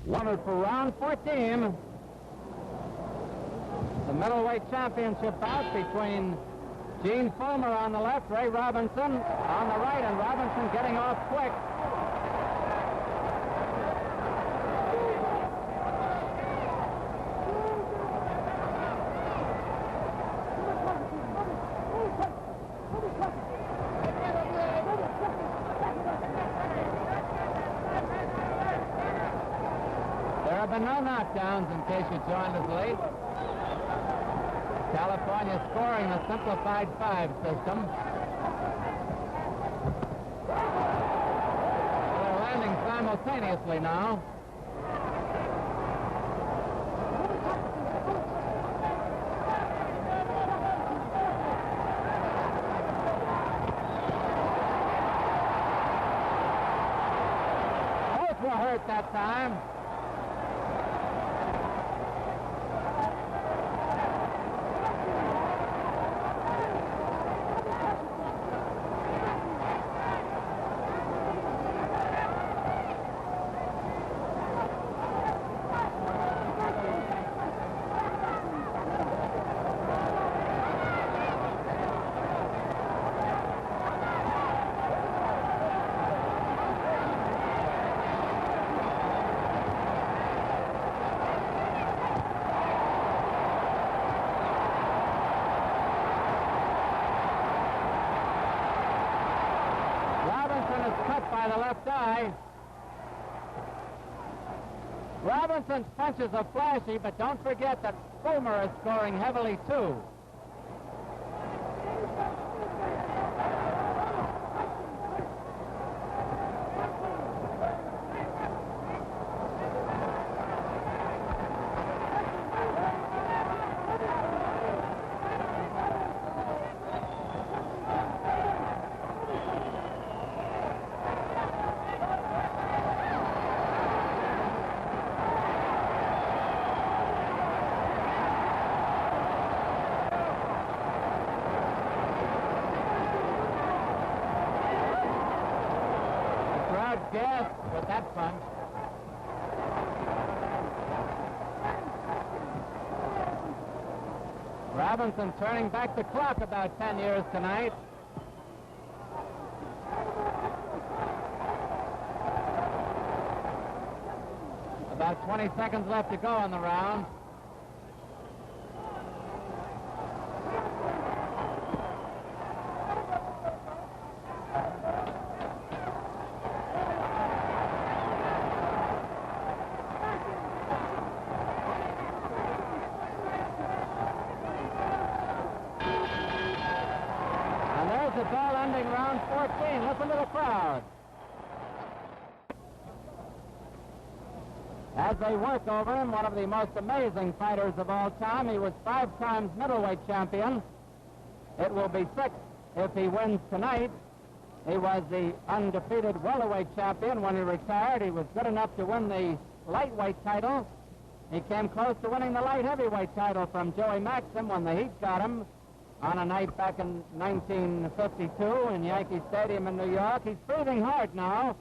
Wonderful round 14. The middleweight championship bout between Gene Fullmer on the left, Ray Robinson on the right, and Robinson getting off quick. There have been no knockdowns, in case you joined us late. California scoring the simplified 5 system. They're landing simultaneously now. Both were hurt that time. By the left eye. Robinson's punches are flashy, but don't forget that Fullmer is scoring heavily too. Gas with that punch. Robinson turning back the clock about 10 years tonight. About 20 seconds left to go in the round. The bell ending round 14. Listen to the crowd. As they work over him, one of the most amazing fighters of all time. He was 5 times middleweight champion. It will be 6 if he wins tonight. He was the undefeated welterweight champion when he retired. He was good enough to win the lightweight title. He came close to winning the light heavyweight title from Joey Maxim when the Heat got him on a night back in 1952 in Yankee Stadium in New York. He's breathing hard now.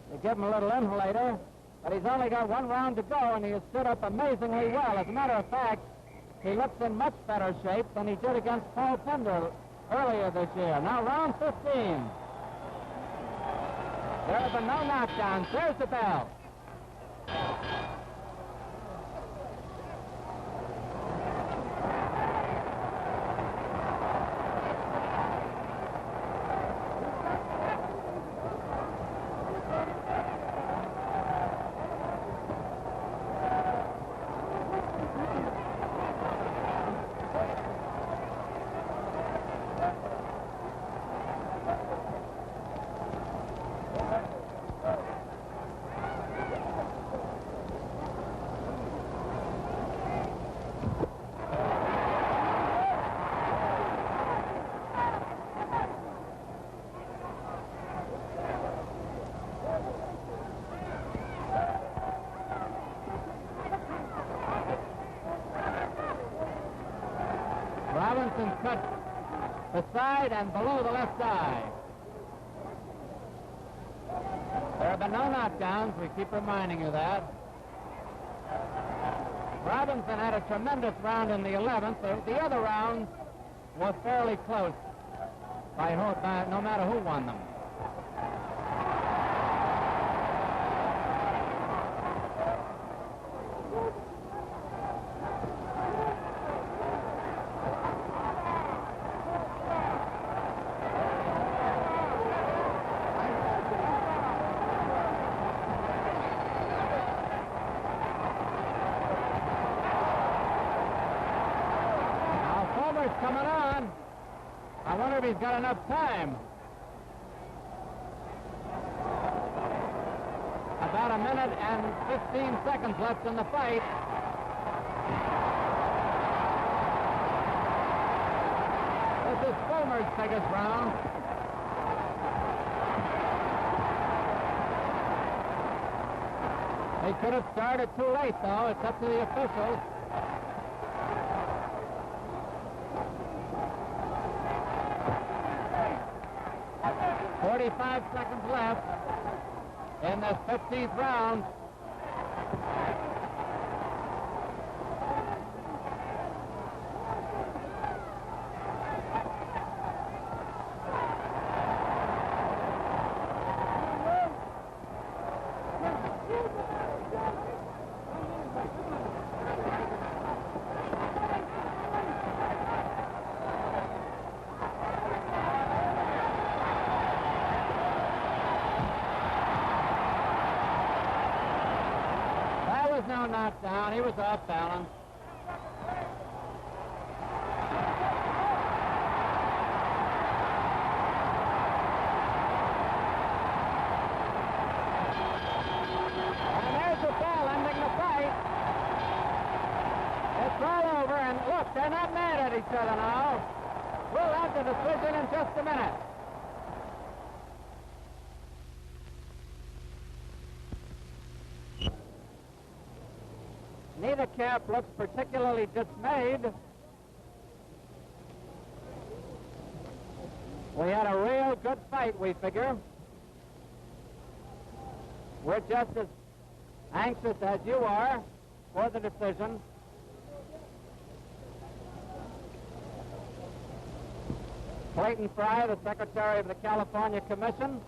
They give him a little inhalator, but he's only got 1 round to go, and he has stood up amazingly well. As a matter of fact, he looks in much better shape than he did against Paul Pender earlier this year. Now round 15. There have been no knockdowns. There's the bell. Robinson cut the side and below the left eye. There have been no knockdowns. We keep reminding you that. Robinson had a tremendous round in the 11th. The other rounds were fairly close no matter who won them. Coming on. I wonder if he's got enough time. About a minute and 15 seconds left in the fight. This is Fullmer's biggest round. They could have started too late, though. It's up to the officials. 45 seconds left in this 15th round. No knockdown. He was off balance. And there's the bell ending the fight. It's all over, and look, they're not mad at each other now. We'll have the decision in just a minute. Neither camp looks particularly dismayed. We had a real good fight, we figure. We're just as anxious as you are for the decision. Clayton Fry, the Secretary of the California Commission,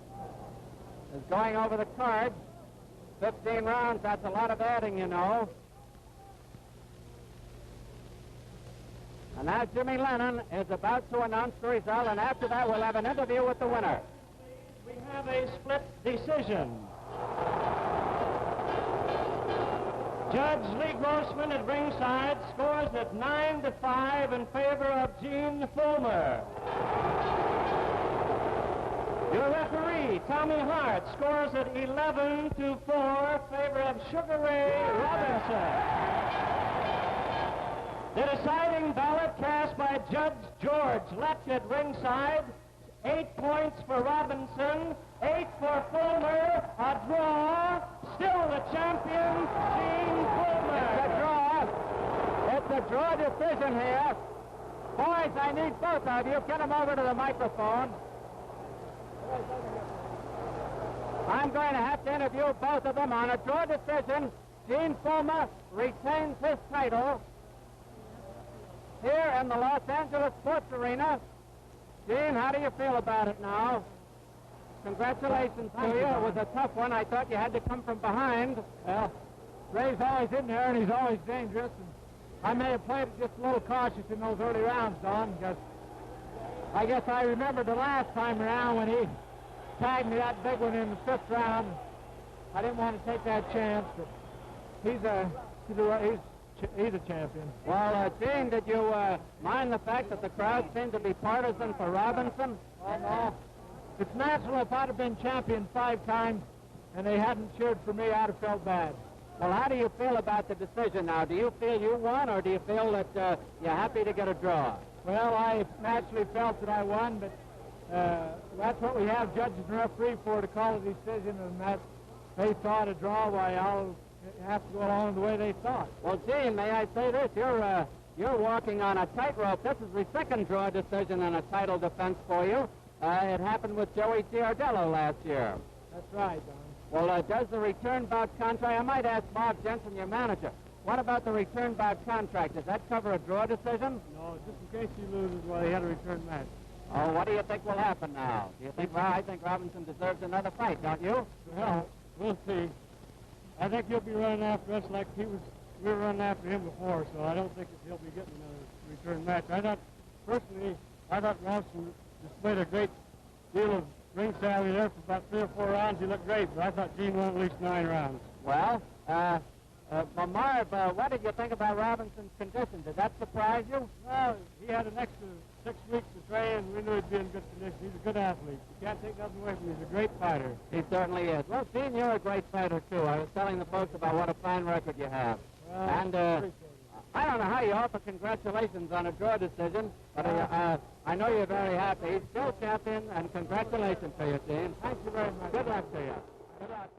is going over the cards. 15 rounds, that's a lot of adding, you know. And now Jimmy Lennon is about to announce the result, and after that we'll have an interview with the winner. We have a split decision. Judge Lee Grossman at ringside scores at 9-5 in favor of Gene Fullmer. Your referee, Tommy Hart, scores at 11-4 in favor of Sugar Ray Robinson. The deciding ballot cast by Judge George Letch at ringside, 8 points for Robinson, 8 for Fullmer, a draw, still the champion, Gene Fullmer. It's a draw decision here. Boys, I need both of you. Get them over to the microphone. I'm going to have to interview both of them on a draw decision. Gene Fullmer retains his title here in the Los Angeles Sports Arena. Gene, how do you feel about it now? Congratulations to you. It was a tough one. I thought you had to come from behind. Well, Ray's always in there, and he's always dangerous. And I may have played just a little cautious in those early rounds, Don, because I guess I remembered the last time around when he tagged me that big one in the 5th round. I didn't want to take that chance, but he's a champion. Well, Gene, did you mind the fact that the crowd seemed to be partisan for Robinson? Oh, no. It's natural. If I'd have been champion 5 times and they hadn't cheered for me, I'd have felt bad. Well, how do you feel about the decision now? Do you feel you won, or do you feel that you're happy to get a draw? Well, I naturally felt that I won, but that's what we have judges and referee for, to call a decision, and that they thought a draw, why I'll have to go along the way they thought. Well, Gene, may I say this? You're walking on a tightrope. This is the 2nd draw decision in a title defense for you. It happened with Joey Giardello last year. That's right, Don. Well, does the return bout contract, I might ask Bob Jensen, your manager, what about the return bout contract? Does that cover a draw decision? No, just in case he loses while he had a return match. Oh, what do you think will happen now? Do you think, well, I think Robinson deserves another fight, don't you? Well, we'll see. I think he'll be running after us like we were running after him before, so I don't think that he'll be getting another return match. Personally, I thought Robinson displayed a great deal of ring savvy there for about 3 or 4 rounds. He looked great, but I thought Gene won at least 9 rounds. Well, Marv, what did you think about Robinson's condition? Did that surprise you? Well, he had an extra 6 weeks to train, and we knew he'd be in good condition. He's a good athlete. You can't take nothing away from him. He's a great fighter. He certainly is. Well, Gene, you're a great fighter, too. I was telling the folks about what a fine record you have. Well, and I don't know how you offer congratulations on a draw decision, but I know you're very happy. Still champion, and congratulations to you, Gene. Thank you very much. Good luck to you. Good luck.